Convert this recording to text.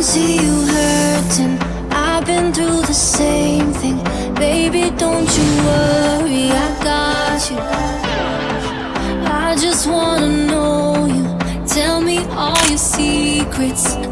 see you hurting. I've been through the same thing. Baby, don't you worry, I got you. I just wanna know you. Tell me all your secrets.